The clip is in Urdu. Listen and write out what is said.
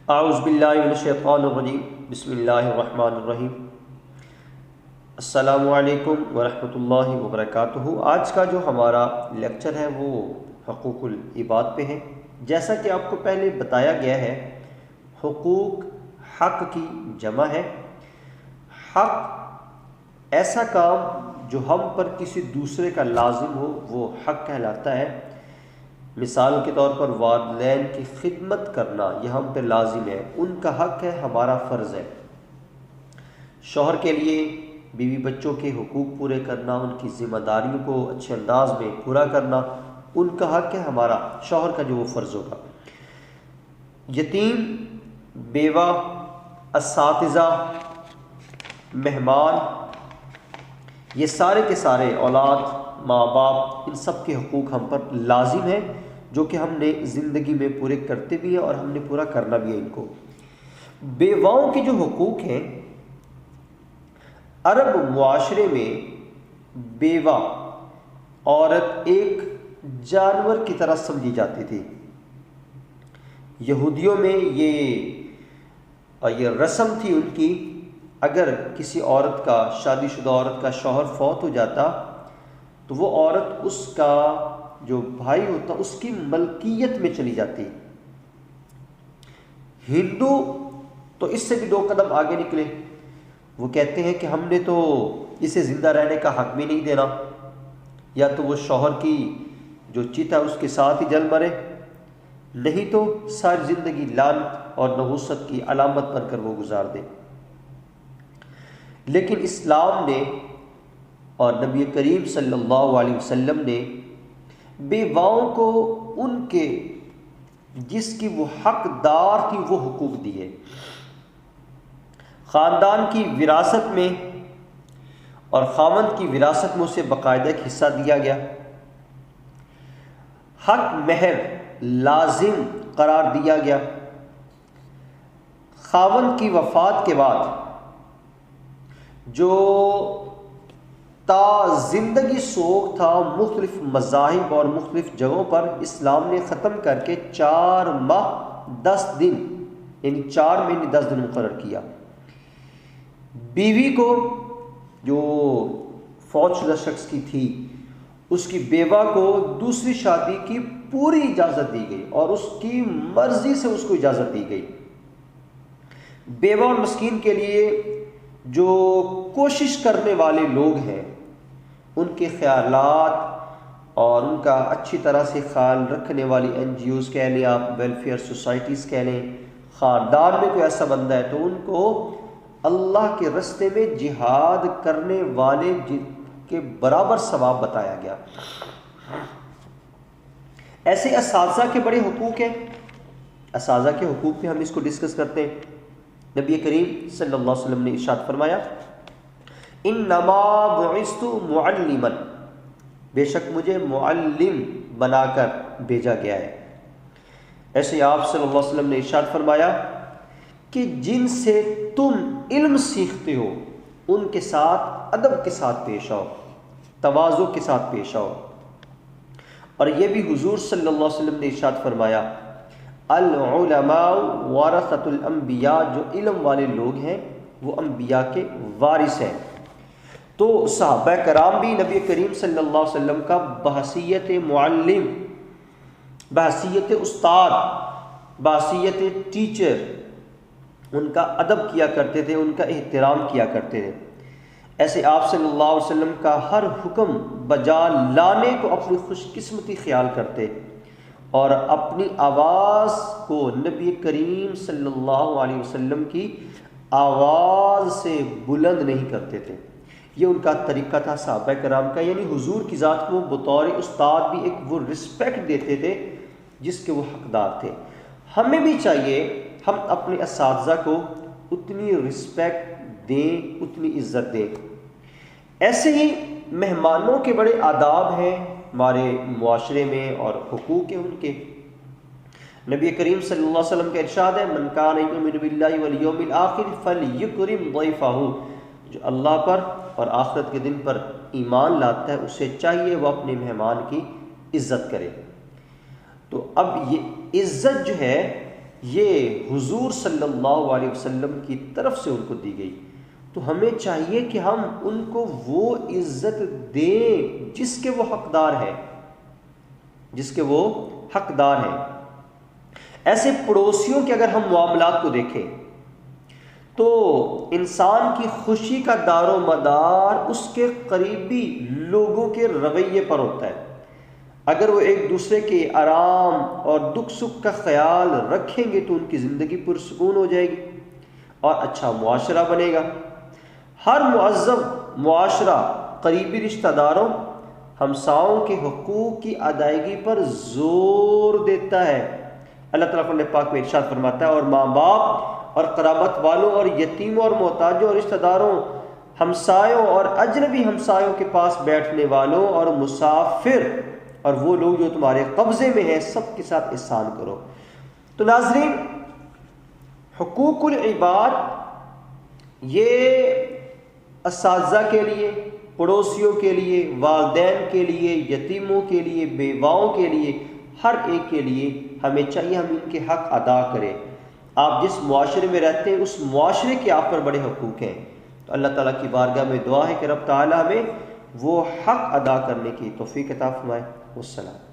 اعوذ باللہ من الشیطان الرجیم بسم اللہ الرحمن الرحیم۔ السلام علیکم ورحمۃ اللہ وبرکاتہ۔ آج کا جو ہمارا لیکچر ہے وہ حقوق العباد پہ ہے۔ جیسا کہ آپ کو پہلے بتایا گیا ہے، حقوق حق کی جمع ہے۔ حق ایسا کام جو ہم پر کسی دوسرے کا لازم ہو وہ حق کہلاتا ہے۔ مثال کے طور پر والدین کی خدمت کرنا یہ ہم پہ لازم ہے، ان کا حق ہے، ہمارا فرض ہے۔ شوہر کے لیے بیوی بچوں کے حقوق پورے کرنا، ان کی ذمہ داریوں کو اچھے انداز میں پورا کرنا ان کا حق ہے، ہمارا شوہر کا جو وہ فرض ہوگا۔ یتیم، بیوہ، اساتذہ، مہمان، یہ سارے کے سارے اولاد، ماں باپ، ان سب کے حقوق ہم پر لازم ہیں، جو کہ ہم نے زندگی میں پورے کرتے بھی ہیں اور ہم نے پورا کرنا بھی ہے ان کو۔ بیواؤں کے جو حقوق ہیں، عرب معاشرے میں بیوہ عورت ایک جانور کی طرح سمجھی جاتی تھی۔ یہودیوں میں یہ رسم تھی ان کی، اگر کسی عورت کا، شادی شدہ عورت کا شوہر فوت ہو جاتا تو وہ عورت اس کا جو بھائی ہوتا اس کی ملکیت میں چلی جاتی۔ ہندو تو اس سے بھی 2 قدم آگے نکلے، وہ کہتے ہیں کہ ہم نے تو اسے زندہ رہنے کا حق بھی نہیں دینا، یا تو وہ شوہر کی جو چتا اس کے ساتھ ہی جل مرے، نہیں تو ساری زندگی لعنت اور نحوست کی علامت بن کر وہ گزار دے۔ لیکن اسلام نے اور نبی کریم صلی اللہ علیہ وسلم نے بیواؤں کو ان کے جس کی وہ حقدار تھی وہ حقوق دیے۔ خاندان کی وراثت میں اور خاوند کی وراثت میں اسے باقاعدہ ایک حصہ دیا گیا۔ حق مہر لازم قرار دیا گیا۔ خاوند کی وفات کے بعد جو تا زندگی سوگ تھا، مختلف مذاہب اور مختلف جگہوں پر اسلام نے ختم کر کے 4 ماہ 10 دن یعنی 4 مہینے 10 دن مقرر کیا۔ بیوی کو جو فوت شدہ شخص کی تھی، اس کی بیوہ کو دوسری شادی کی پوری اجازت دی گئی اور اس کی مرضی سے اس کو اجازت دی گئی۔ بیوہ اور مسکین کے لیے جو کوشش کرنے والے لوگ ہیں، ان کے خیالات اور ان کا اچھی طرح سے خیال رکھنے والی NGOs کہہ لیں آپ، ویلفیئر سوسائٹیز کہہ لیں، خاندان میں کوئی ایسا بندہ ہے تو ان کو اللہ کے راستے میں جہاد کرنے والے کے برابر ثواب بتایا گیا۔ ایسے اساتذہ کے بڑے حقوق ہیں۔ اساتذہ کے حقوق پہ ہم اس کو ڈسکس کرتے ہیں۔ نبی کریم صلی اللہ علیہ وسلم نے ارشاد فرمایا، انما بعثت معلما، بے شک مجھے معلم بنا کر بھیجا گیا ہے۔ ایسے آپ صلی اللہ علیہ وسلم نے ارشاد فرمایا کہ جن سے تم علم سیکھتے ہو ان کے ساتھ ادب کے ساتھ پیش آؤ، تواضع کے ساتھ پیش آؤ۔ اور یہ بھی حضور صلی اللہ علیہ وسلم نے ارشاد فرمایا، العلماء ورثۃ الانبیاء، جو علم والے لوگ ہیں وہ انبیاء کے وارث ہیں۔ تو صحابہ کرام بھی نبی کریم صلی اللہ علیہ وسلم کا بحیثیت معلم، بحیثیت استاد، بحیثیت ٹیچر ان کا ادب کیا کرتے تھے، ان کا احترام کیا کرتے تھے۔ ایسے آپ صلی اللہ علیہ وسلم کا ہر حکم بجا لانے کو اپنی خوش قسمتی خیال کرتے اور اپنی آواز کو نبی کریم صلی اللہ علیہ وسلم کی آواز سے بلند نہیں کرتے تھے۔ یہ ان کا طریقہ تھا صحابہ کرام کا، یعنی حضور کی ذات کو بطور استاد بھی ایک وہ رسپیکٹ دیتے تھے جس کے وہ حقدار تھے۔ ہمیں بھی چاہیے ہم اپنے اساتذہ کو اتنی رسپیکٹ دیں، اتنی عزت دیں۔ ایسے ہی مہمانوں کے بڑے آداب ہیں ہمارے معاشرے میں اور حقوق ہیں ان کے۔ نبی کریم صلی اللہ علیہ وسلم کا ارشاد ہے، من کان یؤمن باللہ والیوم الآخر فلیکرم ضیفہ، جو اللہ پر اور آخرت کے دن پر ایمان لاتا ہے اسے چاہیے وہ اپنے مہمان کی عزت کرے۔ تو اب یہ عزت جو ہے یہ حضور صلی اللہ علیہ وسلم کی طرف سے ان کو دی گئی، تو ہمیں چاہیے کہ ہم ان کو وہ عزت دیں جس کے وہ حقدار ہیں، جس کے وہ حقدار ہیں۔ ایسے پڑوسیوں کے اگر ہم معاملات کو دیکھیں تو انسان کی خوشی کا دار و مدار اس کے قریبی لوگوں کے رویے پر ہوتا ہے۔ اگر وہ ایک دوسرے کے آرام اور دکھ سکھ کا خیال رکھیں گے تو ان کی زندگی پرسکون ہو جائے گی اور اچھا معاشرہ بنے گا۔ ہر مہذب معاشرہ قریبی رشتہ داروں، ہمساؤں کے حقوق کی ادائیگی پر زور دیتا ہے۔ اللہ تعالیٰ قرآن پاک میں ارشاد فرماتا ہے، اور ماں باپ اور قرابت والوں اور یتیموں اور محتاجوں اور رشتہ داروں، ہمسایوں اور اجنبی ہمسایوں کے پاس بیٹھنے والوں اور مسافر اور وہ لوگ جو تمہارے قبضے میں ہیں سب کے ساتھ احسان کرو۔ تو ناظرین، حقوق العباد یہ اساتذہ کے لیے، پڑوسیوں کے لیے، والدین کے لیے، یتیموں کے لیے، بیواؤں کے لیے، ہر ایک کے لیے ہمیں چاہیے ہم ان کے حق ادا کریں۔ آپ جس معاشرے میں رہتے ہیں اس معاشرے کے آپ پر بڑے حقوق ہیں، تو اللہ تعالیٰ کی بارگاہ میں دعا ہے کہ رب تعالیٰ ہمیں وہ حق ادا کرنے کی توفیق عطا فرمائے۔ والسلام۔